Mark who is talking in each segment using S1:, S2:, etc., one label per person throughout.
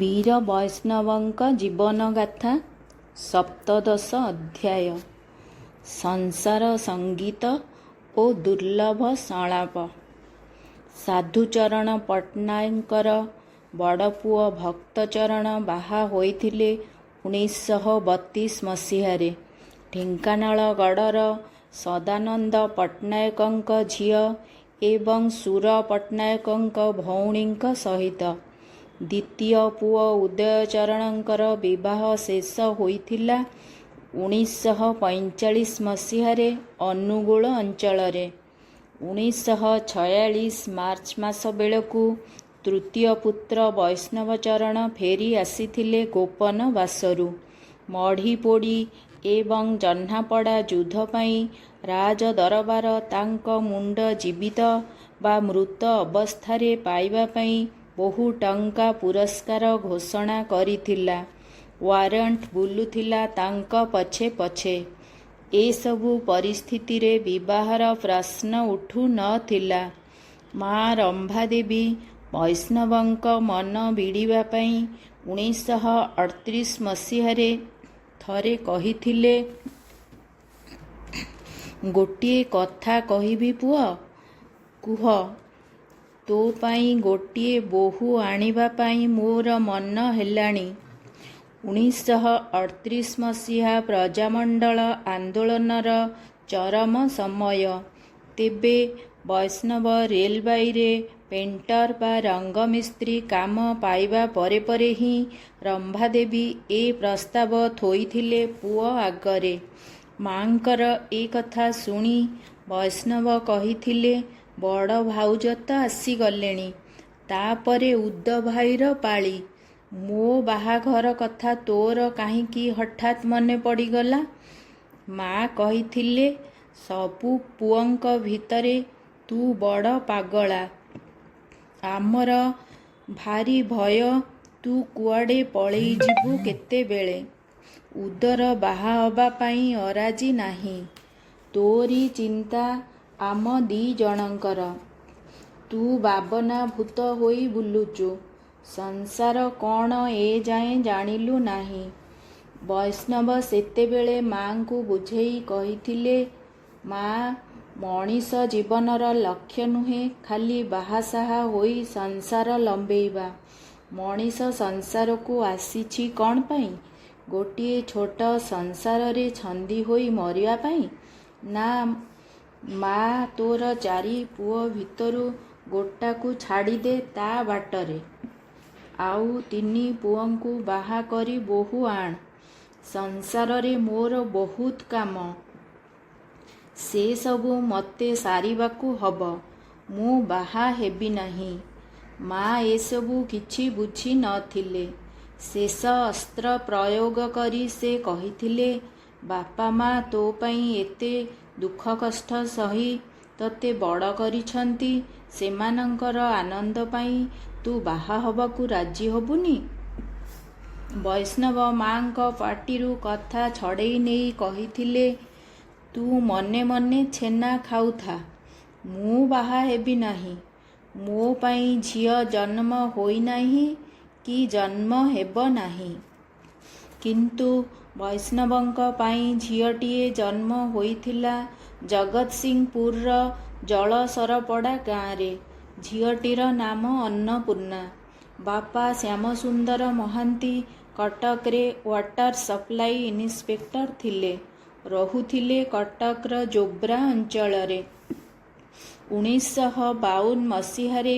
S1: वीर वैष्णवଙ୍କ ଜୀବନଗାଥା ସପ୍ତଦଶ ଅଧ୍ୟାୟ। ସଂସାର ସଙ୍ଗୀତ ଓ ଦୁର୍ଲଭ ସଂଳାପ। ସାଧୁଚରଣ ପଟ୍ଟନାୟକଙ୍କର ବଡ଼ପୁଅ ଭକ୍ତଚରଣ ବାହା ହୋଇଥିଲେ 1932 ମସିହାରେ ଢେଙ୍କାନାଳଗଡ଼ର ସଦାନନ୍ଦ ପଟ୍ଟନାୟକଙ୍କ ଝିଅ ଏବଂ ସୁର ପଟ୍ଟନାୟକଙ୍କ ଭଉଣୀଙ୍କ ସହିତ। ଦ୍ୱିତୀୟ ପୁଅ ଉଦୟଚରଣଙ୍କର ବିବାହ ଶେଷ ହୋଇଥିଲା 1945 ମସିହାରେ ଅନୁଗୁଳ ଅଞ୍ଚଳରେ। 1946 ମାର୍ଚ୍ଚ ମାସ ବେଳକୁ ତୃତୀୟ ପୁତ୍ର ବୈଷ୍ଣବଚରଣ ଫେରି ଆସିଥିଲେ ଗୋପନ ବାସରୁ। ମଢ଼ିପୋଡ଼ି ଏବଂ ଜହ୍ନାପଡ଼ା ଯୁଦ୍ଧ ପାଇଁ ରାଜ ଦରବାର ତାଙ୍କ ମୁଣ୍ଡ ଜୀବିତ ବା ମୃତ ଅବସ୍ଥାରେ ପାଇବା ପାଇଁ ବହୁ ଟଙ୍କା ପୁରସ୍କାର ଘୋଷଣା କରିଥିଲା। ୱାରଣ୍ଟ ବୁଲୁଥିଲା ତାଙ୍କ ପଛେ ପଛେ। ଏସବୁ ପରିସ୍ଥିତିରେ ବିବାହର ପ୍ରଶ୍ନ ଉଠୁ ନଥିଲା। ମା ରମ୍ଭାଦେବୀ ବୈଷ୍ଣବଙ୍କ ମନ ବିଡ଼ିବା ପାଇଁ 1938 ମସିହାରେ ଥରେ କହିଥିଲେ, ଗୋଟିଏ କଥା କହିବି ପୁଅ, କୁହ। ତୋ ପାଇଁ ଗୋଟିଏ ବୋହୂ ଆଣିବା ପାଇଁ ମୋର ମନ ହେଲାଣି। 1938 ମସିହା ପ୍ରଜାମଣ୍ଡଳ ଆନ୍ଦୋଳନର ଚରମ ସମୟ। ତେବେ ବୈଷ୍ଣବ ରେଲବାଇରେ ପେଣ୍ଟର ବା ରଙ୍ଗମିସ୍ତ୍ରୀ କାମ ପାଇବା ପରେ ପରେ ହିଁ ରମ୍ଭାଦେବୀ ଏ ପ୍ରସ୍ତାବ ଥୋଇଥିଲେ ପୁଅ ଆଗରେ। ମାଙ୍କର ଏ କଥା ଶୁଣି ବୈଷ୍ଣବ କହିଥିଲେ, ବଡ଼ ଭାଉଜ ତ ଆସିଗଲେଣି, ତାପରେ ଉଦ ଭାଇର ପାଳି। ମୋ ବାହାଘର କଥା ତୋର କାହିଁକି ହଠାତ୍ ମନେ ପଡ଼ିଗଲା? ମା କହିଥିଲେ, ସବୁ ପୁଅଙ୍କ ଭିତରେ ତୁ ବଡ଼ ପାଗଳା। ଆମର ଭାରି ଭୟ ତୁ କୁଆଡ଼େ ପଳେଇଯିବୁ କେତେବେଳେ। ଉଦର ବାହା ହବା ପାଇଁ ଅରାଜି ନାହିଁ। ତୋରି ଚିନ୍ତା ଆମ ଦି ଜଣଙ୍କର। ତୁ ବାବନା ଭୂତ ହୋଇ ବୁଲୁଛୁ। ସଂସାର କ'ଣ ଏଯାଏଁ ଜାଣିଲୁ ନାହିଁ। ବୈଷ୍ଣବ ସେତେବେଳେ ମାଙ୍କୁ ବୁଝେଇ କହିଥିଲେ, ମା, ମଣିଷ ଜୀବନର ଲକ୍ଷ୍ୟ ନୁହେଁ ଖାଲି ବାହାସାହା ହୋଇ ସଂସାର ଲମ୍ବେଇବା। ମଣିଷ ସଂସାରକୁ ଆସିଛି କ'ଣ ପାଇଁ? ଗୋଟିଏ ଛୋଟ ସଂସାରରେ ଛନ୍ଦି ହୋଇ ମରିବା ପାଇଁ? ନା ମା, ତୋର 4 ପୁଅ ଭିତରୁ ଗୋଟାକୁ ଛାଡ଼ିଦେ ତା ବାଟରେ। ଆଉ 3 ପୁଅଙ୍କୁ ବାହା କରି ବୋହୂ ଆଣ। ସଂସାରରେ ମୋର ବହୁତ କାମ। ସେସବୁ ମୋତେ ସାରିବାକୁ ହବ। ମୁଁ ବାହା ହେବି ନାହିଁ। ମା ଏସବୁ କିଛି ବୁଝି ନଥିଲେ। ଶେଷ ଅସ୍ତ୍ର ପ୍ରୟୋଗ କରି ସେ କହିଥିଲେ, ବାପା ମା ତୋ ପାଇଁ ଏତେ ଦୁଃଖ କଷ୍ଟ ସହି ତୋତେ ବଡ଼ କରିଛନ୍ତି, ସେମାନଙ୍କର ଆନନ୍ଦ ପାଇଁ ତୁ ବାହା ହବାକୁ ରାଜି ହବୁନି? ବୈଷ୍ଣବ ମାଙ୍କ ପାଟିରୁ କଥା ଛଡ଼େଇ ନେଇ କହିଥିଲେ, ତୁ ମନେ ମନେ ଛେନା ଖାଉଥା, ମୁଁ ବାହା ହେବି ନାହିଁ। ମୋ ପାଇଁ ଝିଅ ଜନ୍ମ ହୋଇନାହିଁ କି ଜନ୍ମ ହେବ ନାହିଁ। କିନ୍ତୁ ବୈଷ୍ଣବଙ୍କ ପାଇଁ ଝିଅଟିଏ ଜନ୍ମ ହୋଇଥିଲା ଜଗତସିଂହପୁରର ଜଳସରପଡ଼ା ଗାଁରେ। ଝିଅଟିର ନାମ ଅନ୍ନପୂର୍ଣ୍ଣା। ବାପା ଶ୍ୟାମସୁନ୍ଦର ମହାନ୍ତି କଟକରେ ୱାଟର ସପ୍ଲାଇ ଇନ୍ସପେକ୍ଟର ଥିଲେ। ରହୁଥିଲେ କଟକର ଜୋବ୍ରା ଅଞ୍ଚଳରେ। 1952 ମସିହାରେ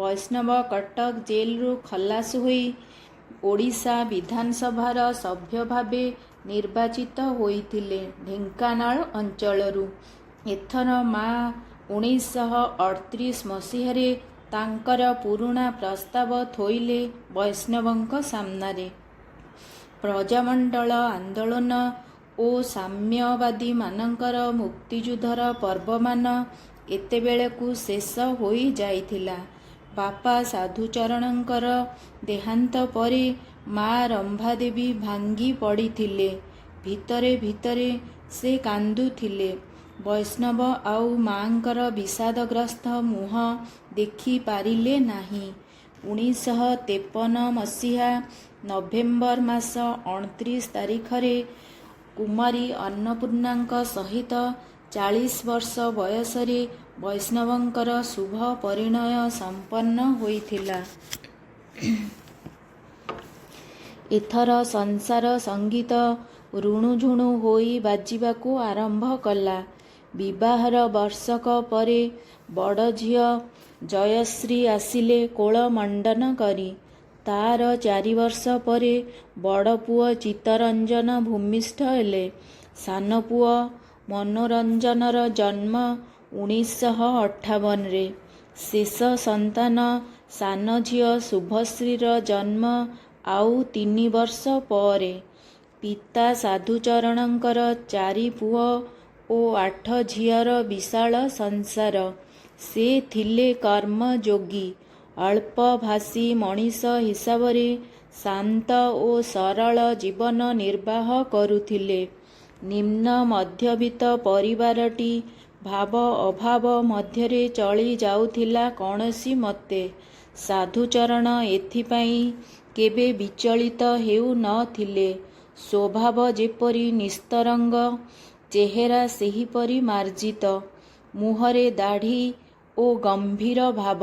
S1: ବୈଷ୍ଣବ କଟକ ଜେଲରୁ ଖଲାସ ହୋଇ ଓଡ଼ିଶା ବିଧାନସଭାର ସଭ୍ୟ ଭାବେ ନିର୍ବାଚିତ ହୋଇଥିଲେ ଢେଙ୍କାନାଳ ଅଞ୍ଚଳରୁ। ଏଥର ମା 1938 ମସିହାରେ ତାଙ୍କର ପୁରୁଣା ପ୍ରସ୍ତାବ ଥୋଇଲେ ବୈଷ୍ଣବଙ୍କ ସାମ୍ନାରେ। ପ୍ରଜାମଣ୍ଡଳ ଆନ୍ଦୋଳନ ଓ ସାମ୍ୟବାଦୀମାନଙ୍କର ମୁକ୍ତିଯୁଦ୍ଧର ପର୍ବମାନ ଏତେବେଳକୁ ଶେଷ ହୋଇ ଯାଇଥିଲା। ବାପା ସାଧୁଚରଣଙ୍କର ଦେହାନ୍ତ ପରେ ମା ରମ୍ଭାଦେବୀ ଭାଙ୍ଗି ପଡ଼ିଥିଲେ। ଭିତରେ ଭିତରେ ସେ କାନ୍ଦୁଥିଲେ। ବୈଷ୍ଣବ ଆଉ ମାଙ୍କର ବିଷାଦଗ୍ରସ୍ତ ମୁହଁ ଦେଖି ପାରିଲେ ନାହିଁ। 1953 ମସିହା ନଭେମ୍ବର ମାସ 29 ତାରିଖରେ କୁମାରୀ ଅନ୍ନପୂର୍ଣ୍ଣାଙ୍କ ସହିତ 40 ବର୍ଷ ବୟସରେ ବୈଷ୍ଣବଙ୍କର ଶୁଭ ପରିଣୟ ସମ୍ପନ୍ନ ହୋଇଥିଲା। ଏଥର ସଂସାର ସଙ୍ଗୀତ ରୁଣୁଝୁଣୁ ହୋଇ ବାଜିବାକୁ ଆରମ୍ଭ କଲା। ବିବାହର ବର୍ଷକ ପରେ ବଡ଼ ଝିଅ ଜୟଶ୍ରୀ ଆସିଲେ କୋଳ ମଣ୍ଡନ କରି। ତାର 4 ବର୍ଷ ପରେ ବଡ଼ ପୁଅ ଚିତ୍ତରଞ୍ଜନ ଭୂମିଷ୍ଠ ହେଲେ। ସାନ ପୁଅ ମନୋରଞ୍ଜନର ଜନ୍ମ 1958ରେ। ଶେଷ ସନ୍ତାନ ସାନ ଝିଅ ଶୁଭଶ୍ରୀର ଜନ୍ମ ଆଉ 3 ବର୍ଷ ପରେ। ପିତା ସାଧୁଚରଣଙ୍କର 4 ପୁଅ ଓ 8 ଝିଅର ବିଶାଳ ସଂସାର। ସେ ଥିଲେ କର୍ମଯୋଗୀ, ଅଳ୍ପଭାଷୀ ମଣିଷ ହିସାବରେ ଶାନ୍ତ ଓ ସରଳ ଜୀବନ ନିର୍ବାହ କରୁଥିଲେ। ନିମ୍ନ ମଧ୍ୟବିତ୍ତ ପରିବାରଟି ଭାବ ଅଭାବ ମଧ୍ୟରେ ଚଳି ଯାଉଥିଲା କୌଣସି ମତେ। ସାଧୁଚରଣ ଏଥିପାଇଁ କେବେ ବିଚଳିତ ହେଉ ନ ଥିଲେ। ସ୍ୱଭାବ ଯେପରି ନିସ୍ତରଙ୍ଗ, ଚେହେରା ସେହିପରି ମାର୍ଜିତ। ମୁହଁରେ ଦାଢ଼ି ଓ ଗମ୍ଭୀର ଭାବ,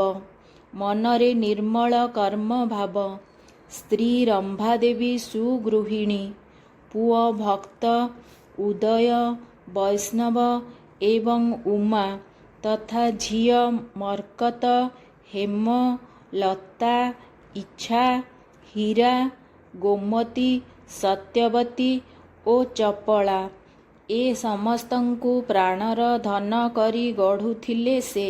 S1: ମନରେ ନିର୍ମଳ କର୍ମ ଭାବ। ସ୍ତ୍ରୀ ରମ୍ଭାଦେବୀ ସୁଗୃହିଣୀ, ପୁଅ ଭକ୍ତ ଉଦୟ ବୈଷ୍ଣବ ଏବଂ ଉମା ତଥା ଝିଅ ମରକତ, ହେମ, ଲତା, ଇଚ୍ଛା, ହୀରା, ଗୋମତୀ, ସତ୍ୟବତୀ ଓ ଚପଳା ଏ ସମସ୍ତଙ୍କୁ ପ୍ରାଣର ଧନ କରି ଗଢ଼ୁଥିଲେ ସେ।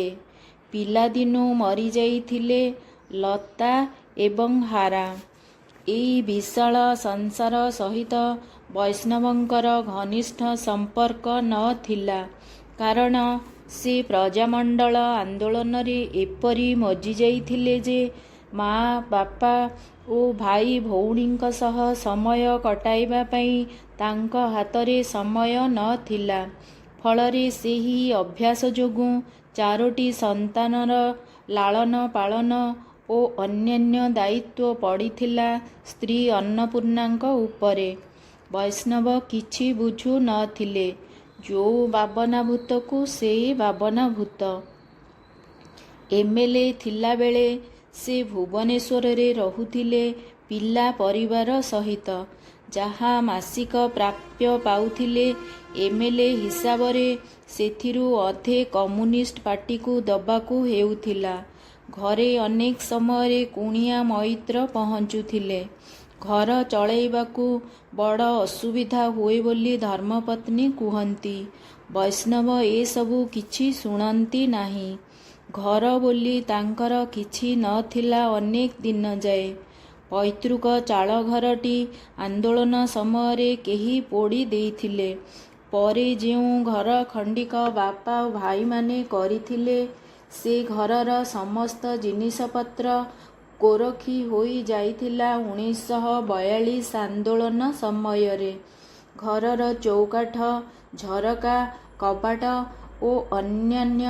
S1: ପିଲାଦିନୁ ମରିଯାଇଥିଲେ ଲତା ଏବଂ ହାରା। ଏଇ ବିଶାଳ ସଂସାର ସହିତ ବୈଷ୍ଣବଙ୍କର ଘନିଷ୍ଠ ସମ୍ପର୍କ ନ ଥିଲା। କାରଣ ସେ ପ୍ରଜାମଣ୍ଡଳ ଆନ୍ଦୋଳନରେ ଏପରି ମଜ୍ଜିଯାଇଥିଲେ ଯେ ମା, ବାପା ଓ ଭାଇ ଭଉଣୀଙ୍କ ସହ ସମୟ କଟାଇବା ପାଇଁ ତାଙ୍କ ହାତରେ ସମୟ ନ ଥିଲା। ଫଳରେ ସେହି ଅଭ୍ୟାସ ଯୋଗୁଁ 4ଟି ସନ୍ତାନର ଲାଳନ ପାଳନ ଓ ଅନ୍ୟାନ୍ୟ ଦାୟିତ୍ୱ ପଡ଼ିଥିଲା ସ୍ତ୍ରୀ ଅନ୍ନପୂର୍ଣ୍ଣାଙ୍କ ଉପରେ। ବୈଷ୍ଣବ କିଛି ବୁଝୁ ନ ଥିଲେ। ଯୋଉ ବାବନାଭୂତକୁ ସେଇ ବାବନାଭୂତ। MLA ଥିଲାବେଳେ ସେ ଭୁବନେଶ୍ୱରରେ ରହୁଥିଲେ ପିଲା ପରିବାର ସହିତ। ଯାହା ମାସିକ ପ୍ରାପ୍ୟ ପାଉଥିଲେ MLA ହିସାବରେ ସେଥିରୁ ଅଧେ କମ୍ୟୁନିଷ୍ଟ ପାର୍ଟିକୁ ଦବାକୁ ହେଉଥିଲା। ଘରେ ଅନେକ ସମୟରେ କୁଣିଆ ମଇତ୍ର ପହଞ୍ଚୁଥିଲେ। ଘର ଚଳେଇବାକୁ ବଡ଼ ଅସୁବିଧା ହୁଏ ବୋଲି ଧର୍ମପତ୍ନୀ କୁହନ୍ତି। ବୈଷ୍ଣବ ଏସବୁ କିଛି ଶୁଣନ୍ତି ନାହିଁ। ଘର ବୋଲି ତାଙ୍କର କିଛି ନ ଥିଲା ଅନେକ ଦିନ ଯାଏ। ପୈତୃକ ଚାଳଘରଟି ଆନ୍ଦୋଳନ ସମୟରେ କେହି ପୋଡ଼ି ଦେଇଥିଲେ। ପରେ ଯେଉଁ ଘର ଖଣ୍ଡିକ ବାପା ଓ ଭାଇମାନେ କରିଥିଲେ, ସେ ଘରର ସମସ୍ତ ଜିନିଷପତ୍ର କୋରଖି ହୋଇ ଯାଇଥିଲା 1942 ଆନ୍ଦୋଳନ ସମୟରେ। ଘରର ଚୌକାଠ, ଝରକା, କବାଟ ଓ ଅନ୍ୟାନ୍ୟ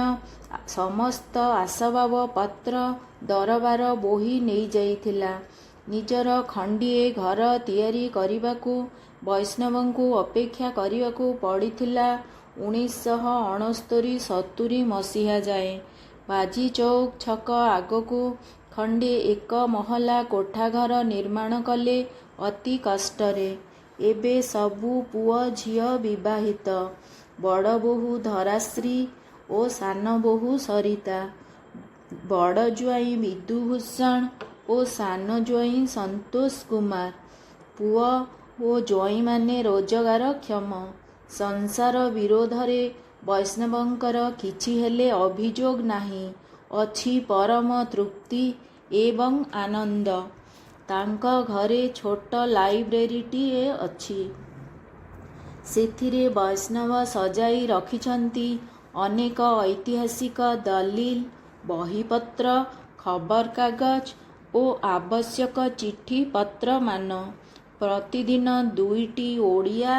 S1: ସମସ୍ତ ଆସବାବ ପତ୍ର ଦରବାର ବୋହି ନେଇଯାଇଥିଲା। ନିଜର ଖଣ୍ଡିଏ ଘର ତିଆରି କରିବାକୁ ବୈଷ୍ଣବଙ୍କୁ ଅପେକ୍ଷା କରିବାକୁ ପଡ଼ିଥିଲା 1969-70 ମସିହା ଯାଏ। ବାଜିଚୌକ ଛକ ଆଗକୁ ଖଣ୍ଡେ 1 ମହଲା କୋଠାଘର ନିର୍ମାଣ କଲେ ଅତି କଷ୍ଟରେ। ଏବେ ସବୁ ପୁଅ ଝିଅ ବିବାହିତ। ବଡ଼ ବୋହୂ ଧରାଶ୍ରୀ ଓ ସାନ ବୋହୂ ସରିତା, ବଡ଼ ଜ୍ୱାଇଁ ବିଧୁଭୂଷଣ ଓ ସାନ ଜ୍ୱାଇଁ ସନ୍ତୋଷ କୁମାର। ପୁଅ ଓ ଜ୍ୱାଇଁମାନେ ରୋଜଗାରକ୍ଷମ। ସଂସାର ବିରୋଧରେ ବୈଷ୍ଣବଙ୍କର କିଛି ହେଲେ ଅଭିଯୋଗ ନାହିଁ। ଅଛି ପରମ ତୃପ୍ତି ଏବଂ ଆନନ୍ଦ। ତାଙ୍କ ଘରେ ଛୋଟ ଲାଇବ୍ରେରୀଟିଏ ଅଛି। ସେଥିରେ ବୈଷ୍ଣବ ସଜାଇ ରଖିଛନ୍ତି ଅନେକ ଐତିହାସିକ ଦଲିଲ, ବହିପତ୍ର, ଖବରକାଗଜ ଓ ଆବଶ୍ୟକ ଚିଠି ପତ୍ରମାନ। ପ୍ରତିଦିନ 2ଟି ଓଡ଼ିଆ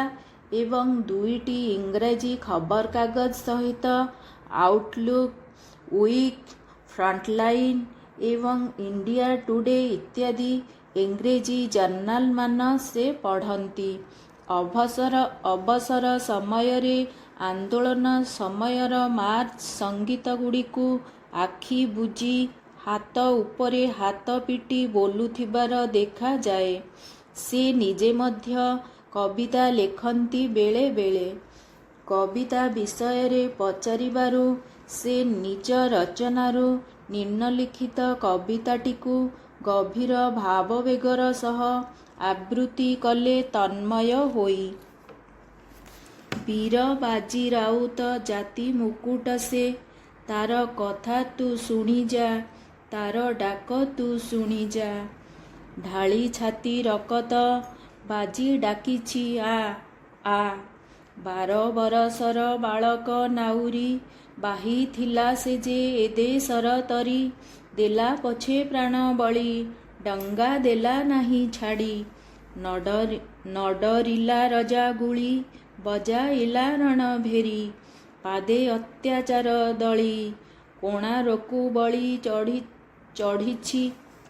S1: ଏବଂ 2ଟି ଇଂରାଜୀ ଖବରକାଗଜ ସହିତ ଆଉଟଲୁକ୍, ୱିକ୍, ଫ୍ରଣ୍ଟଲାଇନ୍ ଏବଂ ଇଣ୍ଡିଆ ଟୁଡେ ଇତ୍ୟାଦି ଇଂରେଜୀ ଜର୍ନାଲମାନ ସେ ପଢ଼ନ୍ତି। ଅବସର ସମୟରେ ଆନ୍ଦୋଳନ ସମୟର ମାର୍ଚ୍ଚ ସଙ୍ଗୀତଗୁଡ଼ିକୁ ଆଖି ବୁଜି ହାତ ଉପରେ ହାତ ପିଟି ବୋଲୁଥିବାର ଦେଖାଯାଏ। ସେ ନିଜେ ମଧ୍ୟ କବିତା ଲେଖନ୍ତି ବେଳେ ବେଳେ। କବିତା ବିଷୟରେ ପଚାରିବାରୁ ସେ ନିଜ ରଚନାରୁ ନିମ୍ନଲିଖିତ କବିତାଟିକୁ ଗଭୀର ଭାବବେଗର ସହ ଆବୃତ୍ତି କଲେ ତନ୍ମୟ ହୋଇ। ବୀର ବାଜି ରାଉତ ଜାତି ମୁକୁଟ ସେ, ତାର କଥା ତୁ ଶୁଣି ଯା, ତାର ଡାକ ତୁ ଶୁଣି ଯା। ଢାଳି ଛାତି ରକତ ବାଜି ଡାକିଛି ଆ ଆ, 12 ବରଷର ବାଳକ ନାଉରୀ, ବାହିଥିଲା ସେ ଯେ ଏ ଦେଶର ତରି, ଦେଲା ପଛେ ପ୍ରାଣ ବଳି, ଡଙ୍ଗା ଦେଲା ନାହିଁ ଛାଡ଼ି। ନଡରିଲା ରଜା ଗୁଳି, ବଜାଇଲା ରଣଭେରୀ, ପାଦେ ଅତ୍ୟାଚାର ଦଳି, କୋଣାର୍କକୁ ବଳି ଚଢ଼ିଛି,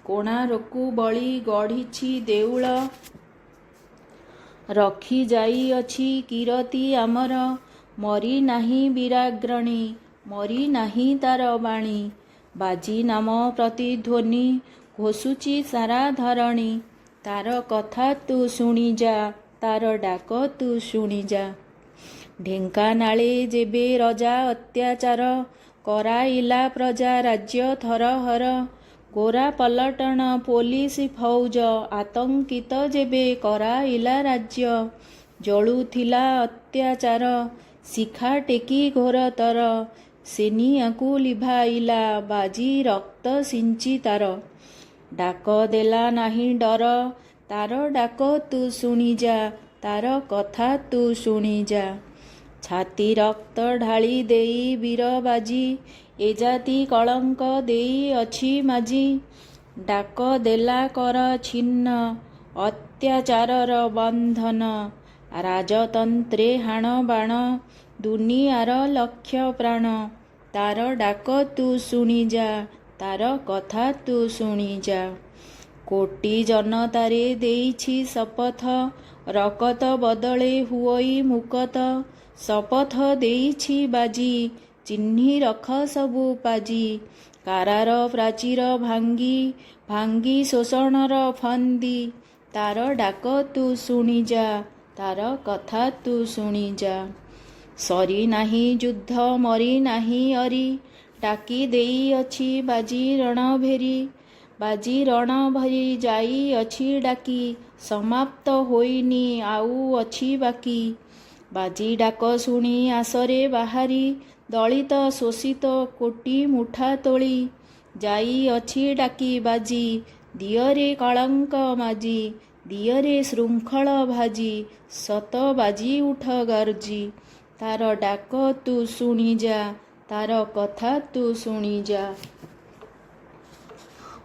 S1: କୋଣାର୍କକୁ ବଳି ଗଢ଼ିଛି ଦେଉଳ, ରଖି ଯାଇଅଛି କିରତି ଆମର, ମରି ନାହିଁ ବୀରାଗ୍ରଣୀ, ମରି ନାହିଁ ତାର ବାଣୀ, ବାଜି ନାମ ପ୍ରତିଧ୍ୱନି ଘୋଷୁଛି ସାରା ଧରଣୀ, ତାର କଥା ତୁ ଶୁଣି ଯା, ତାର ଡାକ ତୁ ଶୁଣି ଯା। ଢେଙ୍କାନାଳେ ଯେବେ ରଜା ଅତ୍ୟାଚାର, କରାଇଲା ପ୍ରଜା ରାଜ୍ୟ ଥରହର, ଗୋରା ପଲଟଣ ପୋଲିସ ଫୌଜ, ଆତଙ୍କିତ ଯେବେ କରାଇଲା ରାଜ୍ୟ, ଜଳୁଥିଲା ଅତ୍ୟାଚାର, ଶିଖା ଟେକି ଘୋରତର, ସେନିଆଁକୁ ଲିଭାଇଲା, ବାଜି ରକ୍ତ ସିଞ୍ଚି ତାର, ଡାକ ଦେଲା ନାହିଁ ଡର, ତାର ଡାକ ତୁ ଶୁଣି ଯା, ତାର କଥା ତୁ ଶୁଣି ଯା। ଛାତି ରକ୍ତ ଢାଳି ଦେଇ ବୀର ବାଜି, ଏ ଜାତି କଳଙ୍କ ଦେଇଅଛି ମାଜି, ଡାକ ଦେଲା କର ଛିନ୍ନ ଅତ୍ୟାଚାରର ବନ୍ଧନ, ରାଜତନ୍ତ୍ରେ ହାଣ ବାଣ, ଦୁନିଆର ଲକ୍ଷ ପ୍ରାଣ, ତାର ଡାକ ତୁ ଶୁଣି ଯା, ତାର କଥା ତୁ ଶୁଣି ଯା। କୋଟି ଜନତାରେ ଦେଇଛି ଶପଥ, ରକତ ବଦଳେ ହୁଅଇ ମୁକତ, ଶପଥ ଦେଇଛି ବାଜି, ଚିହ୍ନି ରଖ ସବୁ ପାଜି, କାରାର ପ୍ରାଚୀର ଭାଙ୍ଗି, ଭାଙ୍ଗି ଶୋଷଣର ଫନ୍ଦି, ତାର ଡାକ ତୁ ଶୁଣି ଯା, ତାର କଥା ତୁ ଶୁଣି ଯା। ସରି ନାହିଁ ଯୁଦ୍ଧ ମରି ନାହିଁ ଅରି, ଡାକି ଦେଇଅଛି ବାଜି ରଣଭେରୀ, ବାଜି ରଣଭେରୀ ଯାଇଅଛି ଡାକି, ସମାପ୍ତ ହୋଇନି ଆଉ ଅଛି ବାକି, ବାଜି ଡାକ ଶୁଣି ଆସରେ ବାହାରି, ଦଳିତ ଶୋଷିତ କୋଟି ମୁଠା ତୋଳି, ଯାଇଅଛି ଡାକି ବାଜି, ଦିଅରେ କଳଙ୍କ ମାଜି, ଦିଅରେ ଶୃଙ୍ଖଳ ଭାଜି, ସତ ବାଜି ଉଠ ଗର୍ଜି, ତାର ଡାକ ତୁ ଶୁଣି ଯା, ତାର କଥା ତୁ ଶୁଣି ଯା।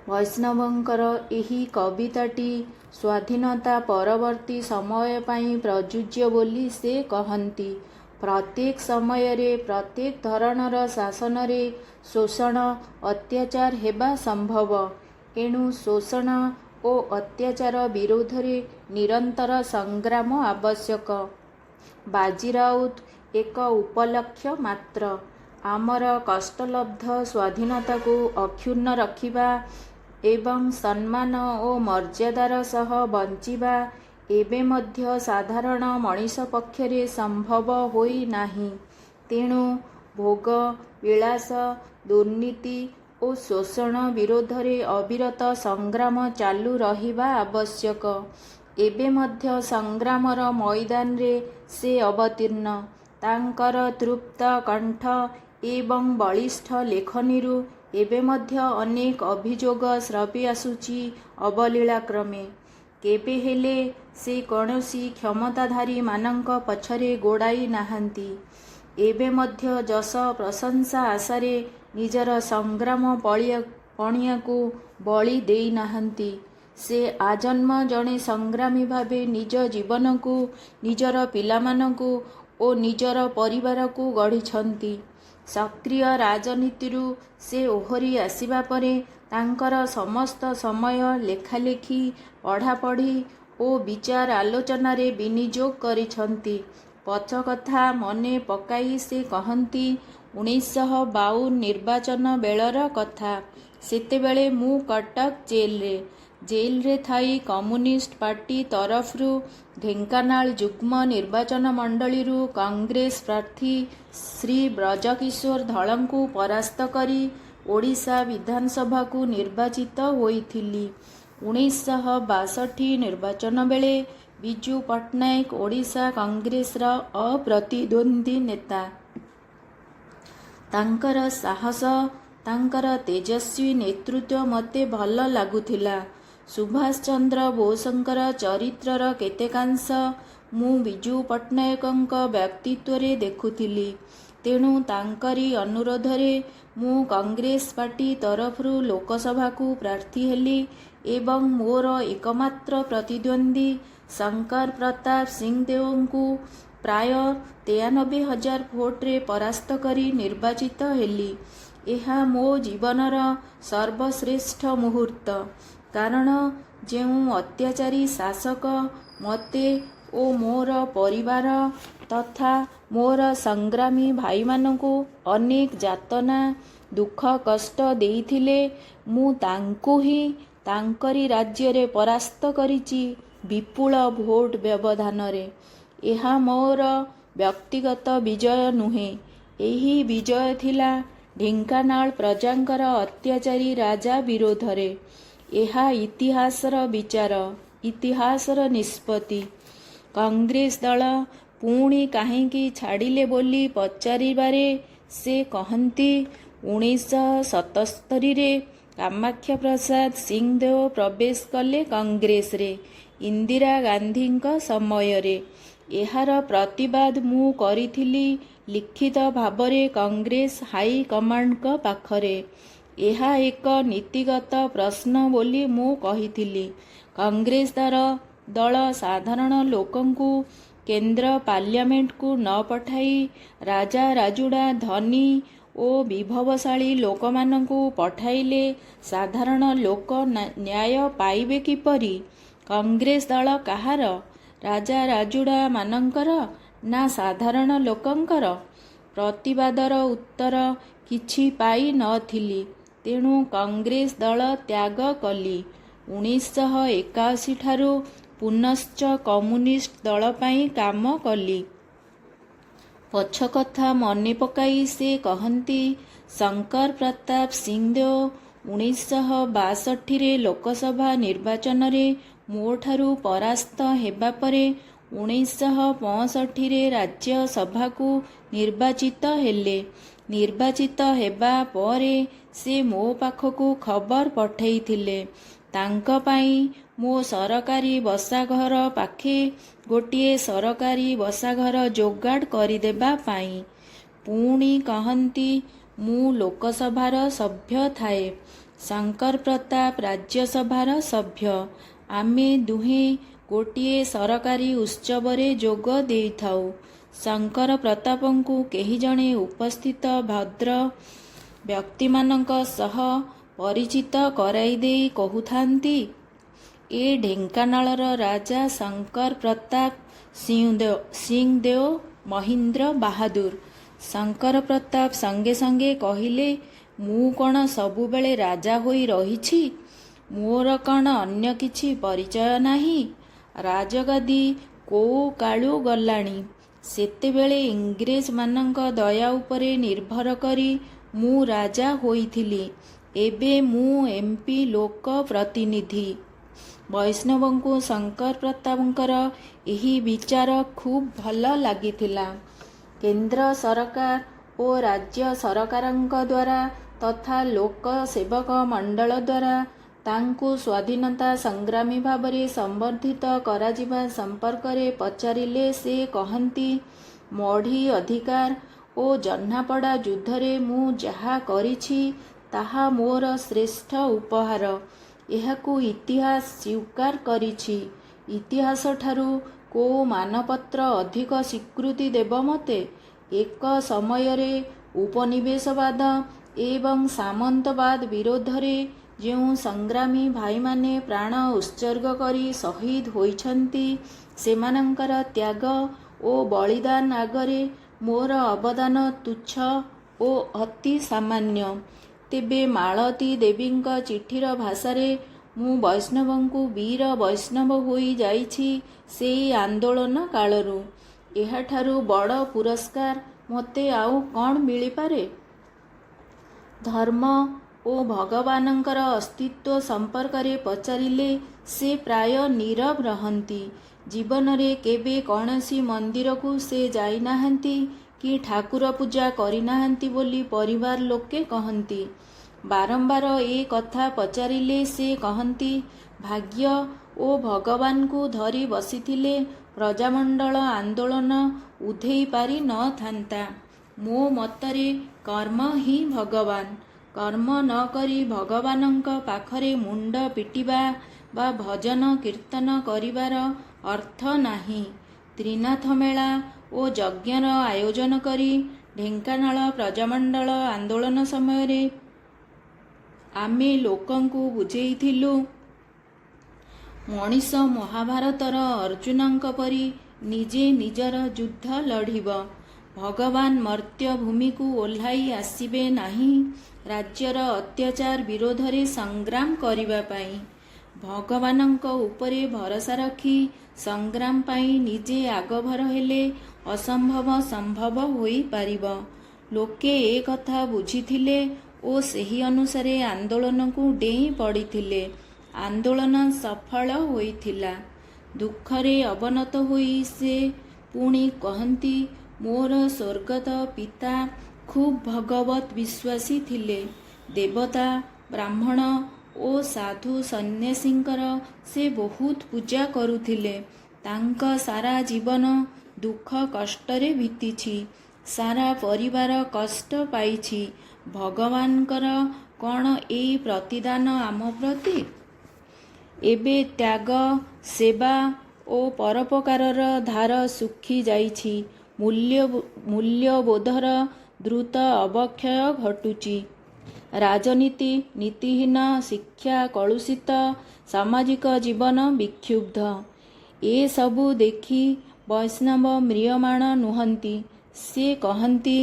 S1: ବୈଷ୍ଣବଙ୍କର ଏହି କବିତାଟି ସ୍ୱାଧୀନତା ପରବର୍ତ୍ତୀ ସମୟ ପାଇଁ ପ୍ରଯୁଜ୍ୟ ବୋଲି ସେ କହନ୍ତି। ପ୍ରତ୍ୟେକ ସମୟରେ ପ୍ରତ୍ୟେକ ଧରଣର ଶାସନରେ ଶୋଷଣ ଅତ୍ୟାଚାର ହେବା ସମ୍ଭବ। ଏଣୁ ଶୋଷଣ ଓ ଅତ୍ୟାଚାର ବିରୋଧରେ ନିରନ୍ତର ସଂଗ୍ରାମ ଆବଶ୍ୟକ। ବାଜି ରାଉତ ଏକ ଉପଲକ୍ଷ୍ୟ ମାତ୍ର। ଆମର କଷ୍ଟଲବ୍ଧ ସ୍ୱାଧୀନତାକୁ ଅକ୍ଷୁଣ୍ଣ ରଖିବା ଏବଂ ସମ୍ମାନ ଓ ମର୍ଯ୍ୟାଦାର ସହ ବଞ୍ଚିବା ଏବେ ମଧ୍ୟ ସାଧାରଣ ମଣିଷ ପକ୍ଷରେ ସମ୍ଭବ ହୋଇ ନାହିଁ। ତେଣୁ ଭୋଗ ବିଳାସ, ଦୁର୍ନୀତି ଓ ଶୋଷଣ ବିରୋଧରେ ଅବିରତ ସଂଗ୍ରାମ ଚାଲୁ ରହିବା ଆବଶ୍ୟକ। ଏବେ ମଧ୍ୟ ସଂଗ୍ରାମର ମଇଦାନରେ ସେ ଅବତୀର୍ଣ୍ଣ। ତାଙ୍କର ତୃପ୍ତ କଣ୍ଠ ଏବଂ ବଳିଷ୍ଠ ଲେଖନୀରୁ ଏବେ ମଧ୍ୟ ଅନେକ ଅଭିଯୋଗ ଶ୍ରବି ଆସୁଛି ଅବଲୀଳାକ୍ରମେ। କେବେ ହେଲେ ସେ କୌଣସି କ୍ଷମତାଧାରୀମାନଙ୍କ ପଛରେ ଗୋଡ଼ାଇ ନାହାନ୍ତି। ଏବେ ମଧ୍ୟ ଯଶ ପ୍ରଶଂସା ଆଶାରେ ନିଜର ସଂଗ୍ରାମ ପଣିଆକୁ ବଳି ଦେଇ ନାହାନ୍ତି। ସେ ଆଜନ୍ମ ଜଣେ ସଂଗ୍ରାମୀ ଭାବେ ନିଜ ଜୀବନକୁ, ନିଜର ପିଲାମାନଙ୍କୁ ଓ ନିଜର ପରିବାରକୁ ଗଢ଼ିଛନ୍ତି। ସକ୍ରିୟ ରାଜନୀତିରୁ ସେ ଓହରି ଆସିବା ପରେ ତାଙ୍କର ସମସ୍ତ ସମୟ ଲେଖାଲେଖି, ପଢ଼ାପଢ଼ି ଓ ବିଚାର ଆଲୋଚନାରେ ବିନିଯୋଗ କରିଛନ୍ତି। ପଛକଥା ମନେ ପକାଇ ସେ କହନ୍ତି, 1952 ନିର୍ବାଚନ ବେଳର କଥା। ସେତେବେଳେ ମୁଁ କଟକ ଜେଲରେ ଥାଇ କମ୍ୟୁନିଷ୍ଟ ପାର୍ଟି ତରଫରୁ ଢେଙ୍କାନାଳ ଯୁଗ୍ମ ନିର୍ବାଚନ ମଣ୍ଡଳୀରୁ କଂଗ୍ରେସ ପ୍ରାର୍ଥୀ ଶ୍ରୀ ବ୍ରଜକିଶୋର ଧଳଙ୍କୁ ପରାସ୍ତ କରି ଓଡ଼ିଶା ବିଧାନସଭାକୁ ନିର୍ବାଚିତ ହୋଇଥିଲି। 1962 ନିର୍ବାଚନ ବେଳେ ବିଜୁ ପଟ୍ଟନାୟକ ଓଡ଼ିଶା କଂଗ୍ରେସର ଅପ୍ରତିଦ୍ୱନ୍ଦ୍ୱୀ ନେତା। ତାଙ୍କର ସାହସ, ତାଙ୍କର ତେଜସ୍ୱୀ ନେତୃତ୍ୱ ମୋତେ ଭଲ ଲାଗୁଥିଲା। ସୁଭାଷ ଚନ୍ଦ୍ର ବୋଷଙ୍କର ଚରିତ୍ରର କେତେକାଂଶ ମୁଁ ବିଜୁ ପଟ୍ଟନାୟକଙ୍କ ବ୍ୟକ୍ତିତ୍ୱରେ ଦେଖୁଥିଲି। ତେଣୁ ତାଙ୍କରି ଅନୁରୋଧରେ ମୁଁ କଂଗ୍ରେସ ପାର୍ଟି ତରଫରୁ ଲୋକସଭାକୁ ପ୍ରାର୍ଥୀ ହେଲି ଏବଂ ମୋର ଏକମାତ୍ର ପ୍ରତିଦ୍ୱନ୍ଦ୍ୱୀ ଶଙ୍କର ପ୍ରତାପ ସିଂଦେଓଙ୍କୁ ପ୍ରାୟ 93,000 ଭୋଟରେ ପରାସ୍ତ କରି ନିର୍ବାଚିତ ହେଲି। ଏହା ମୋ ଜୀବନର ସର୍ବଶ୍ରେଷ୍ଠ ମୁହୂର୍ତ୍ତ। କାରଣ ଯେଉଁ ଅତ୍ୟାଚାରୀ ଶାସକ ମୋତେ ଓ ମୋର ପରିବାର ତଥା ମୋର ସଂଗ୍ରାମୀ ଭାଇମାନଙ୍କୁ ଅନେକ ଯାତନା, ଦୁଃଖ କଷ୍ଟ ଦେଇଥିଲେ, ମୁଁ ତାଙ୍କୁ ହିଁ ତାଙ୍କରି ରାଜ୍ୟରେ ପରାସ୍ତ କରିଛି ବିପୁଳ ଭୋଟ ବ୍ୟବଧାନରେ। ଏହା ମୋର ବ୍ୟକ୍ତିଗତ ବିଜୟ ନୁହେଁ। ଏହି ବିଜୟ ଥିଲା ଢେଙ୍କାନାଳ ପ୍ରଜାଙ୍କର ଅତ୍ୟାଚାରୀ ରାଜା ବିରୋଧରେ। ଏହା ଇତିହାସର ବିଚାର, ଇତିହାସର ନିଷ୍ପତ୍ତି। କଂଗ୍ରେସ ଦଳ ପୁଣି କାହିଁକି ଛାଡ଼ିଲେ ବୋଲି ପଚାରିବାରେ ସେ କହନ୍ତି, 1977ରେ କାମାକ୍ଷା ପ୍ରସାଦ ସିଂଦେଓ ପ୍ରବେଶ କଲେ କଂଗ୍ରେସରେ ଇନ୍ଦିରା ଗାନ୍ଧୀଙ୍କ ସମୟରେ। ଏହାର ପ୍ରତିବାଦ ମୁଁ କରିଥିଲି ଲିଖିତ ଭାବରେ କଂଗ୍ରେସ ହାଇକମାଣ୍ଡଙ୍କ ପାଖରେ। ଏହା ଏକ ନୀତିଗତ ପ୍ରଶ୍ନ ବୋଲି ମୁଁ କହିଥିଲି। କଂଗ୍ରେସ ଦଳ ସାଧାରଣ ଲୋକଙ୍କୁ କେନ୍ଦ୍ର ପାର୍ଲିଆମେଣ୍ଟକୁ ନ ପଠାଇ ରାଜା ରାଜୁଡ଼ା ଧନୀ ଓ ବିଭବଶାଳୀ ଲୋକମାନଙ୍କୁ ପଠାଇଲେ ସାଧାରଣ ଲୋକ ନ୍ୟାୟ ପାଇବେ କିପରି? କଂଗ୍ରେସ ଦଳ କାହାର? ରାଜା ରାଜୁଡ଼ା ମାନଙ୍କର ନା ସାଧାରଣ ଲୋକଙ୍କର? ପ୍ରତିବାଦର ଉତ୍ତର କିଛି ପାଇ ନଥିଲି। ତେଣୁ କଂଗ୍ରେସ ଦଳ ତ୍ୟାଗ କଲି। 1981 ଠାରୁ ପୁନଶ୍ଚ କମ୍ୟୁନିଷ୍ଟ ଦଳ ପାଇଁ କାମ କଲି। ପଛକଥା ମନେ ପକାଇ ସେ କହନ୍ତି, ଶଙ୍କର ପ୍ରତାପ ସିଂଦେଓ 1962ରେ ଲୋକସଭା ନିର୍ବାଚନରେ ମୋଠାରୁ ପରାସ୍ତ ହେବା ପରେ 1965ରେ ରାଜ୍ୟସଭାକୁ ନିର୍ବାଚିତ ହେଲେ। ନିର୍ବାଚିତ ହେବା ପରେ ସେ ମୋ ପାଖକୁ ଖବର ପଠାଇଥିଲେ ତାଙ୍କ ପାଇଁ ମୋ ସରକାରୀ ବସାଘର ପାଖେ ଗୋଟିଏ ସରକାରୀ ବସାଘର ଯୋଗାଡ଼ କରିଦେବା ପାଇଁ। ପୁଣି କହନ୍ତି, ମୁଁ ଲୋକସଭାର ସଭ୍ୟ ଥାଏ, ଶଙ୍କର ପ୍ରତାପ ରାଜ୍ୟସଭାର ସଭ୍ୟ। ଆମେ ଦୁହେଁ ଗୋଟିଏ ସରକାରୀ ଉତ୍ସବରେ ଯୋଗ ଦେଇଥାଉ। ଶଙ୍କର ପ୍ରତାପଙ୍କୁ କେହି ଜଣେ ଉପସ୍ଥିତ ଭଦ୍ର ବ୍ୟକ୍ତିମାନଙ୍କ ସହ ପରିଚିତ କରାଇଦେଇ କହୁଥାନ୍ତି, ଏ ଢେଙ୍କାନାଳର ରାଜା ଶଙ୍କର ପ୍ରତାପ ସିଂଦେଓ ମହୀନ୍ଦ୍ର ବାହାଦୁର। ଶଙ୍କର ପ୍ରତାପ ସଙ୍ଗେ ସଙ୍ଗେ କହିଲେ, ମୁଁ କ'ଣ ସବୁବେଳେ ରାଜା ହୋଇ ରହିଛି? ମୋର କ'ଣ ଅନ୍ୟ କିଛି ପରିଚୟ ନାହିଁ? ରାଜଗାଦି କୋଉ କାଳୁ ଗଲାଣି। ସେତେବେଳେ ଇଂରେଜମାନଙ୍କ ଦୟା ଉପରେ ନିର୍ଭର କରି ମୁଁ ରାଜା ହୋଇଥିଲି। ଏବେ ମୁଁ MP ଲୋକ ପ୍ରତିନିଧି। ବୈଷ୍ଣବଙ୍କୁ ଶଙ୍କର ପ୍ରତାପଙ୍କର ଏହି ବିଚାର ଖୁବ୍ ଭଲ ଲାଗିଥିଲା। କେନ୍ଦ୍ର ସରକାର ଓ ରାଜ୍ୟ ସରକାରଙ୍କ ଦ୍ୱାରା ତଥା ଲୋକ ସେବକ ମଣ୍ଡଳ ଦ୍ୱାରା ତାଙ୍କୁ ସ୍ୱାଧୀନତା ସଂଗ୍ରାମୀ ଭାବରେ ସମ୍ବର୍ଦ୍ଧିତ କରାଯିବା ସମ୍ପର୍କରେ ପଚାରିଲେ ସେ କହନ୍ତି, ମଢ଼ି ଅଧିକାର ଓ ଜହ୍ନାପଡ଼ା ଯୁଦ୍ଧରେ ମୁଁ ଯାହା କରିଛି ତାହା ମୋର ଶ୍ରେଷ୍ଠ ଉପହାର। ଏହାକୁ ଇତିହାସ ସ୍ୱୀକାର କରିଛି। ଇତିହାସଠାରୁ କୋଉ ମାନପତ୍ର ଅଧିକ ସ୍ୱୀକୃତି ଦେବ ମୋତେ? ଏକ ସମୟରେ ଉପନିବେଶବାଦ ଏବଂ ସାମନ୍ତବାଦ ବିରୋଧରେ ଯେଉଁ ସଂଗ୍ରାମୀ ଭାଇମାନେ ପ୍ରାଣ ଉତ୍ସର୍ଗ କରି ଶହୀଦ ହୋଇଛନ୍ତି, ସେମାନଙ୍କର ତ୍ୟାଗ ଓ ବଳିଦାନ ଆଗରେ ମୋର ଅବଦାନ ତୁଚ୍ଛ ଓ ଅତି ସାମାନ୍ୟ। ତେବେ ମାଳତୀ ଦେବୀଙ୍କ ଚିଠିର ଭାଷାରେ ମୁଁ ବୈଷ୍ଣବଙ୍କୁ ବୀର ବୈଷ୍ଣବ ହୋଇ ଯାଇଛି ସେଇ ଆନ୍ଦୋଳନ କାଳରୁ। ଏହାଠାରୁ ବଡ଼ ପୁରସ୍କାର ମୋତେ ଆଉ କ'ଣ ମିଳିପାରେ? ଧର୍ମ ଓ ଭଗବାନଙ୍କର ଅସ୍ତିତ୍ୱ ସମ୍ପର୍କରେ ପଚାରିଲେ ସେ ପ୍ରାୟ ନୀରବ ରହନ୍ତି। ଜୀବନରେ କେବେ କୌଣସି ମନ୍ଦିରକୁ ସେ ଯାଇନାହାନ୍ତି କି ଠାକୁର ପୂଜା କରିନାହାନ୍ତି ବୋଲି ପରିବାର ଲୋକେ କହନ୍ତି। ବାରମ୍ବାର ଏ କଥା ପଚାରିଲେ ସେ କହନ୍ତି, ଭାଗ୍ୟ ଓ ଭଗବାନଙ୍କୁ ଧରି ବସିଥିଲେ ପ୍ରଜାମଣ୍ଡଳ ଆନ୍ଦୋଳନ ଉଧେଇ ପାରି ନଥାନ୍ତା। ମୋ ମତରେ କର୍ମ ହିଁ ଭଗବାନ। କର୍ମ ନ କରି ଭଗବାନଙ୍କ ପାଖରେ ମୁଣ୍ଡ ପିଟିବା ବା ଭଜନ କୀର୍ତ୍ତନ କରିବାର ଅର୍ଥ ନାହିଁ। ତ୍ରିନାଥ ମେଳା ଓ ଯଜ୍ଞର ଆୟୋଜନ କରି ଢେଙ୍କାନାଳ ପ୍ରଜାମଣ୍ଡଳ ଆନ୍ଦୋଳନ ସମୟରେ ଆମେ ଲୋକଙ୍କୁ ବୁଝେଇଥିଲୁ, ମଣିଷ ମହାଭାରତର ଅର୍ଜୁନଙ୍କ ପରି ନିଜେ ନିଜର ଯୁଦ୍ଧ ଲଢ଼ିବ। ଭଗବାନ ମର୍ତ୍ତ୍ୟ ଭୂମିକୁ ଓହ୍ଲାଇ ଆସିବେ ନାହିଁ ରାଜ୍ୟର ଅତ୍ୟାଚାର ବିରୋଧରେ ସଂଗ୍ରାମ କରିବା ପାଇଁ। ଭଗବାନଙ୍କ ଉପରେ ଭରସା ରଖି ସଂଗ୍ରାମ ପାଇଁ ନିଜେ ଆଗଭର ହେଲେ ଅସମ୍ଭବ ସମ୍ଭବ ହୋଇପାରିବ। ଲୋକେ ଏ କଥା ବୁଝିଥିଲେ ଓ ସେହି ଅନୁସାରେ ଆନ୍ଦୋଳନକୁ ଡେଇଁ ପଡ଼ିଥିଲେ। ଆନ୍ଦୋଳନ ସଫଳ ହୋଇଥିଲା। ଦୁଃଖରେ ଅବନତ ହୋଇ ସେ ପୁଣି କହନ୍ତି, ମୋର ସ୍ୱର୍ଗତ ପିତା ଖୁବ୍ ଭଗବତ ବିଶ୍ୱାସୀ ଥିଲେ। ଦେବତା, ବ୍ରାହ୍ମଣ ଓ ସାଧୁ ସନ୍ନ୍ୟାସୀଙ୍କର ସେ ବହୁତ ପୂଜା କରୁଥିଲେ। ତାଙ୍କ ସାରା ଜୀବନ ଦୁଃଖ କଷ୍ଟରେ ବିତିଛି। ସାରା ପରିବାର କଷ୍ଟ ପାଇଛି। ଭଗବାନଙ୍କର କ'ଣ ଏଇ ପ୍ରତିଦାନ ଆମ ପ୍ରତି? ଏବେ ତ୍ୟାଗ, ସେବା ଓ ପରୋପକାରର ଧାର ଶୁଖି ଯାଇଛି। ମୂଲ୍ୟବୋଧର ଦ୍ରୁତ ଅବକ୍ଷୟ ଘଟୁଛି। ରାଜନୀତି ନୀତିହୀନ, ଶିକ୍ଷା କଳୁଷିତ, ସାମାଜିକ ଜୀବନ ବିକ୍ଷୁବ୍ଧ। ଏସବୁ ଦେଖି ବୈଷ୍ଣବ ମ୍ରିୟମାଣ ନୁହନ୍ତି। ସେ କହନ୍ତି,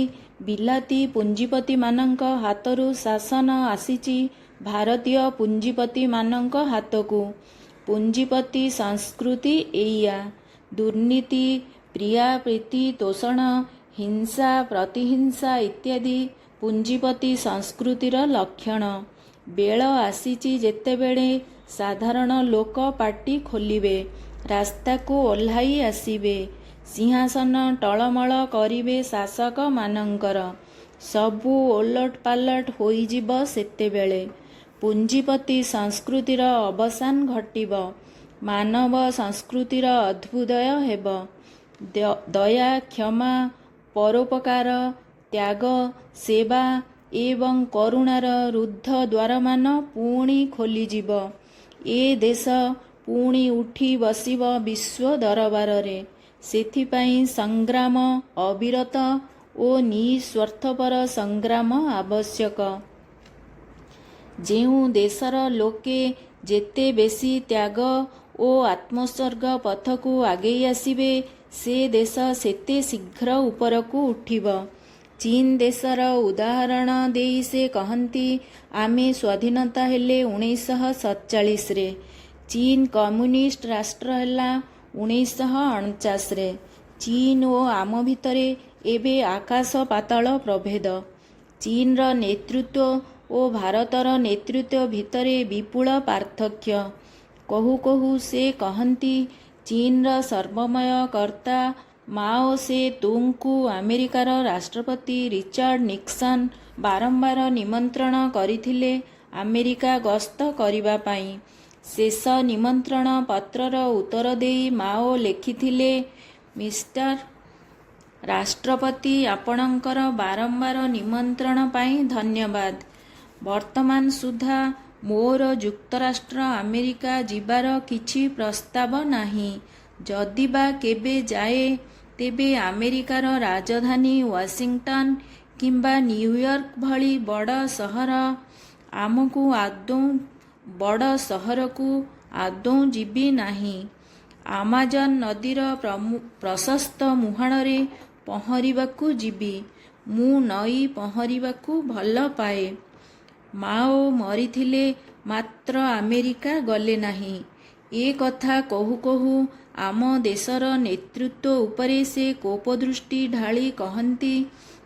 S1: ବିଲାତୀ ପୁଞ୍ଜିପତିମାନଙ୍କ ହାତରୁ ଶାସନ ଆସିଛି ଭାରତୀୟ ପୁଞ୍ଜିପତିମାନଙ୍କ ହାତକୁ। ପୁଞ୍ଜିପତି ସଂସ୍କୃତି ଏଇଆ। ଦୁର୍ନୀତି, ପ୍ରିୟାପ୍ରୀତି ତୋଷଣ, ହିଂସା ପ୍ରତିହିଂସା ଇତ୍ୟାଦି ପୁଞ୍ଜିପତି ସଂସ୍କୃତିର ଲକ୍ଷଣ। ବେଳ ଆସିଛି ଯେତେବେଳେ ସାଧାରଣ ଲୋକ ପାଟି ଖୋଲିବେ, ରାସ୍ତାକୁ ଓହ୍ଲାଇ ଆସିବେ, ସିଂହାସନ ଟଳମଳ କରିବେ ଶାସକମାନଙ୍କର। ସବୁ ଓଲଟପାଲଟ ହୋଇଯିବ ସେତେବେଳେ। ପୁଞ୍ଜିପତି ସଂସ୍କୃତିର ଅବସାନ ଘଟିବ। ମାନବ ସଂସ୍କୃତିର ଅଭ୍ୟୁଦୟ ହେବ। ଦୟା, କ୍ଷମା, ପରୋପକାର, ତ୍ୟାଗ, ସେବା ଏବଂ କରୁଣାର ରୁଦ୍ଧ ଦ୍ୱାରମାନ ପୁଣି ଖୋଲିଯିବ। ଏ ଦେଶ ପୁଣି ଉଠି ବସିବ ବିଶ୍ୱ ଦରବାରରେ। ସେଥିପାଇଁ ସଂଗ୍ରାମ, ଅବିରତ ଓ ନିଃସ୍ୱାର୍ଥପର ସଂଗ୍ରାମ ଆବଶ୍ୟକ। ଯେଉଁ ଦେଶର ଲୋକେ ଯେତେ ବେଶୀ ତ୍ୟାଗ ଓ ଆତ୍ମୋତ୍ସର୍ଗ ପଥକୁ ଆଗେଇ ଆସିବେ, ସେ ଦେଶ ସେତେ ଶୀଘ୍ର ଉପରକୁ ଉଠିବ। ଚୀନ ଦେଶର ଉଦାହରଣ ଦେଇ ସେ କହନ୍ତି, ଆମେ ସ୍ୱାଧୀନତା ହେଲେ 1947ରେ। ଚୀନ କମ୍ୟୁନିଷ୍ଟ ରାଷ୍ଟ୍ର ହେଲା 1949ରେ। ଚୀନ ଓ ଆମ ଭିତରେ ଏବେ ଆକାଶ ପାତାଳ ପ୍ରଭେଦ। ଚୀନର ନେତୃତ୍ୱ ଓ ଭାରତର ନେତୃତ୍ୱ ଭିତରେ ବିପୁଳ ପାର୍ଥକ୍ୟ। କହୁ କହୁ ସେ କହନ୍ତି, ଚୀନର ସର୍ବମୟ କର୍ତ୍ତା ମାଓ ସେ ତୁଙ୍ଗଙ୍କୁ ଆମେରିକାର ରାଷ୍ଟ୍ରପତି ରିଚାର୍ଡ ନିକ୍ସନ ବାରମ୍ବାର ନିମନ୍ତ୍ରଣ କରିଥିଲେ ଆମେରିକା ଗସ୍ତ କରିବା ପାଇଁ। ଶେଷ ନିମନ୍ତ୍ରଣ ପତ୍ରର ଉତ୍ତର ଦେଇ ମାଓ ଲେଖିଥିଲେ, ମିଷ୍ଟର ରାଷ୍ଟ୍ରପତି, ଆପଣଙ୍କର ବାରମ୍ବାର ନିମନ୍ତ୍ରଣ ପାଇଁ ଧନ୍ୟବାଦ। ବର୍ତ୍ତମାନ ସୁଦ୍ଧା ମୋର ଯୁକ୍ତରାଷ୍ଟ୍ର ଆମେରିକା ଯିବାର କିଛି ପ୍ରସ୍ତାବ ନାହିଁ। ଯଦି ବା କେବେ ଯାଏ, ତେବେ ଆମେରିକାର ରାଜଧାନୀ ୱାସିଂଟନ କିମ୍ବା ନ୍ୟୁୟର୍କ ଭଳି ବଡ଼ ସହର ଆମକୁ ଆଦୌ ବଡ଼ ସହରକୁ ଆଦୌ ଯିବି ନାହିଁ। ଆମାଜନ ନଦୀର ପ୍ରଶସ୍ତ ମୁହାଣରେ ପହଁରିବାକୁ ଯିବି। ମୁଁ ନଈ ପହଁରିବାକୁ ଭଲ ପାଏ। ମାଓ ମରିଥିଲେ ମାତ୍ର ଆମେରିକା ଗଲେ ନାହିଁ। ଏ କଥା କହୁ କହୁ ଆମ ଦେଶର ନେତୃତ୍ୱ ଉପରେ ସେ କୋପଦୃଷ୍ଟି ଢାଳି କହନ୍ତି,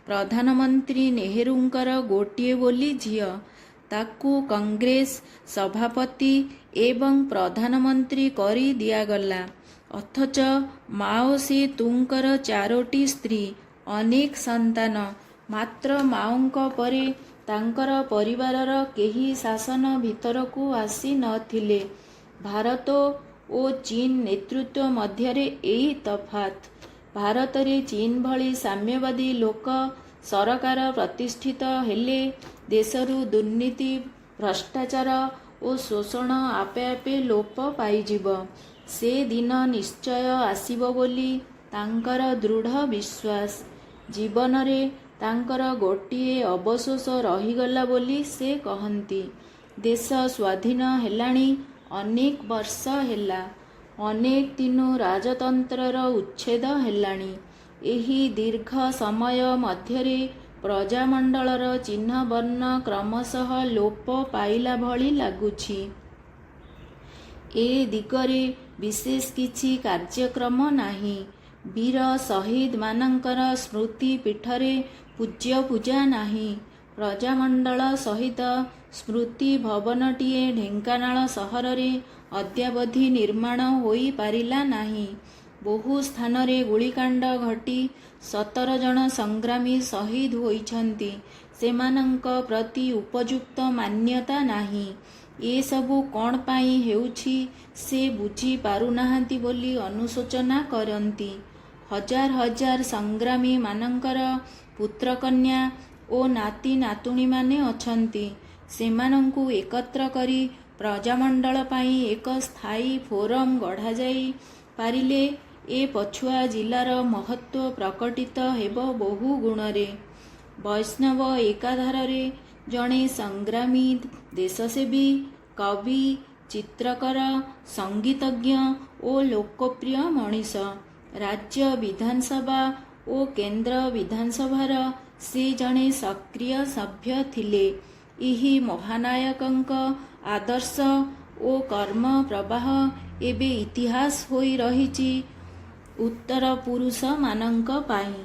S1: ପ୍ରଧାନମନ୍ତ୍ରୀ ନେହେରୁଙ୍କର ଗୋଟିଏ ବୋଲି ଝିଅ, ତାକୁ କଂଗ୍ରେସ ସଭାପତି ଏବଂ ପ୍ରଧାନମନ୍ତ୍ରୀ କରି ଦିଆଗଲା। ଅଥଚ ମାଓ ସେ ତୁଙ୍କର 4ଟି ସ୍ତ୍ରୀ, ଅନେକ ସନ୍ତାନ। ମାତ୍ର ମାଓଙ୍କ ପରେ ତାଙ୍କର ପରିବାରର କେହି ଶାସନ ଭିତରକୁ ଆସି ନଥିଲେ। ଭାରତ ଓ ଚୀନ ନେତୃତ୍ୱ ମଧ୍ୟରେ ଏହି ତଫାତ୍। ଭାରତରେ ଚୀନ ଭଳି ସାମ୍ୟବାଦୀ ଲୋକ ସରକାର ପ୍ରତିଷ୍ଠିତ ହେଲେ ଦେଶରୁ ଦୁର୍ନୀତି, ଭ୍ରଷ୍ଟାଚାର ଓ ଶୋଷଣ ଆପେ ଆପେ ଲୋପ ପାଇଯିବ। ସେ ଦିନ ନିଶ୍ଚୟ ଆସିବ ବୋଲି ତାଙ୍କର ଦୃଢ଼ ବିଶ୍ୱାସ। ଜୀବନରେ ତାଙ୍କର ଗୋଟିଏ ଅବଶୋଷ ରହିଗଲା ବୋଲି ସେ କହନ୍ତି। ଦେଶ ସ୍ୱାଧୀନ ହେଲାଣି ଅନେକ ବର୍ଷ ହେଲା। ଅନେକ ଦିନୁ ରାଜତନ୍ତ୍ରର ଉଚ୍ଛେଦ ହେଲାଣି। ଏହି ଦୀର୍ଘ ସମୟ ମଧ୍ୟରେ ପ୍ରଜାମଣ୍ଡଳର ଚିହ୍ନ ବର୍ଣ୍ଣ କ୍ରମଶଃ ଲୋପ ପାଇଲା ଭଳି ଲାଗୁଛି। ଏ ଦିଗରେ ବିଶେଷ କିଛି କାର୍ଯ୍ୟକ୍ରମ ନାହିଁ। ବୀର ଶହୀଦମାନଙ୍କର ସ୍ମୃତି ପୀଠରେ ପୂଜ୍ୟ ପୂଜା ନାହିଁ। ପ୍ରଜାମଣ୍ଡଳ ସହିତ ସ୍ମୃତି ଭବନଟିଏ ଢେଙ୍କାନାଳ ସହରରେ ଅଦ୍ୟାବଧି ନିର୍ମାଣ ହୋଇପାରିଲା ନାହିଁ। ବହୁ ସ୍ଥାନରେ ଗୁଳିକାଣ୍ଡ ଘଟି 17 ଜଣ ସଂଗ୍ରାମୀ ଶହୀଦ ହୋଇଛନ୍ତି। ସେମାନଙ୍କ ପ୍ରତି ଉପଯୁକ୍ତ ମାନ୍ୟତା ନାହିଁ। ଏସବୁ କ'ଣ ପାଇଁ ହେଉଛି ସେ ବୁଝି ପାରୁନାହାନ୍ତି ବୋଲି ଅନୁଶୋଚନା କରନ୍ତି। ହଜାର ହଜାର ସଂଗ୍ରାମୀମାନଙ୍କର ପୁତ୍ରକନ୍ୟା ଓ ନାତି ନାତୁଣୀମାନେ ଅଛନ୍ତି। ସେମାନଙ୍କୁ ଏକତ୍ର କରି ପ୍ରଜାମଣ୍ଡଳ ପାଇଁ ଏକ ସ୍ଥାୟୀ ଫୋରମ ଗଢ଼ାଯାଇ ପାରିଲେ ଏ ପଛୁଆ ଜିଲ୍ଲାର ମହତ୍ତ୍ୱ ପ୍ରକଟିତ ହେବ ବହୁ ଗୁଣରେ। ବୈଷ୍ଣବ ଏକାଧାରରେ ଜଣେ ସଂଗ୍ରାମୀ, ଦେଶସେବୀ, କବି, ଚିତ୍ରକର, ସଙ୍ଗୀତଜ୍ଞ ଓ ଲୋକପ୍ରିୟ ମଣିଷ। ରାଜ୍ୟ ବିଧାନସଭା ଓ କେନ୍ଦ୍ର ବିଧାନସଭାର ସେ ଜଣେ ସକ୍ରିୟ ସଭ୍ୟ ଥିଲେ। ଏହି ମହାନାୟକଙ୍କ ଆଦର୍ଶ ଓ କର୍ମ ପ୍ରବାହ ଏବେ ଇତିହାସ ହୋଇ ରହିଛି ଉତ୍ତର ପୁରୁଷମାନଙ୍କ ପାଇଁ।